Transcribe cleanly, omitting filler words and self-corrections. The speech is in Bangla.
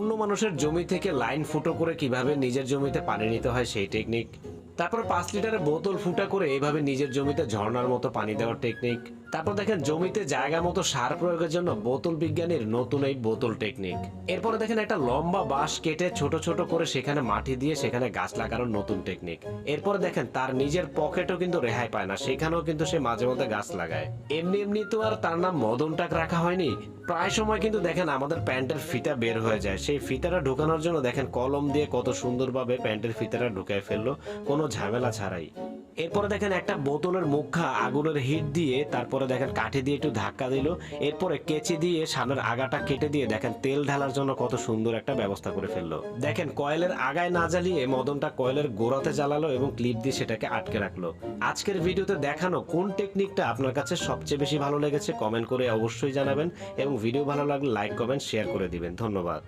অন্য মানুষের জমি থেকে লাইন ফুটো করে কিভাবে নিজের জমিতে পানি নিতে হয় সেই টেকনিক। তারপর 5 লিটারের বোতল ফুটা করে এইভাবে নিজের জমিতে ঝর্ণার মতো পানি দেওয়ার টেকনিক। তারপর দেখেন জমিতে জায়গা মতো সার প্রয়োগের জন্য বোতল বিজ্ঞানীর নতুন এই বোতল টেকনিক। এরপরে দেখেন একটা লম্বা বাঁশ কেটে ছোট ছোট করে সেখানে মাটি দিয়ে সেখানে গাছ লাগানোর নতুন টেকনিক। এরপরে দেখেন তার নিজের পকেটও কিন্তু রেহাই পায় না, সেখানেও কিন্তু সে মাঝে মধ্যে গাছ লাগায়। এমনি এমনি তো আর তার নাম মদন টাক রাখা হয়নি। প্রায় সময় কিন্তু দেখেন আমাদের প্যান্টের ফিতা বের হয়ে যায়, সেই ফিতাটা ঢোকানোর জন্য দেখেন কলম দিয়ে কত সুন্দরভাবে প্যান্টের ফিতাটা ঢুকায় ফেললো কোনো ঝামেলা ছাড়াই। এরপরে দেখেন একটা বোতলের মুখা আগুনের হিট দিয়ে তারপরে দেখেন কাঠি দিয়ে একটু ধাক্কা দিল, এরপরে কেচি দিয়ে সামনের আগাটা কেটে দিয়ে দেখেন তেল ঢালার জন্য কত সুন্দর একটা ব্যবস্থা করে ফেললো। দেখেন কয়েলের আগায় না জ্বালিয়ে মদনটা কয়েলের গোড়াতে জ্বালালো এবং ক্লিপ দিয়ে সেটাকে আটকে রাখলো। আজকের ভিডিওতে দেখানো কোন টেকনিকটা আপনার কাছে সবচেয়ে বেশি ভালো লেগেছে কমেন্ট করে অবশ্যই জানাবেন, এবং ভিডিও ভালো লাগলে লাইক কমেন্ট শেয়ার করে দিবেন। ধন্যবাদ।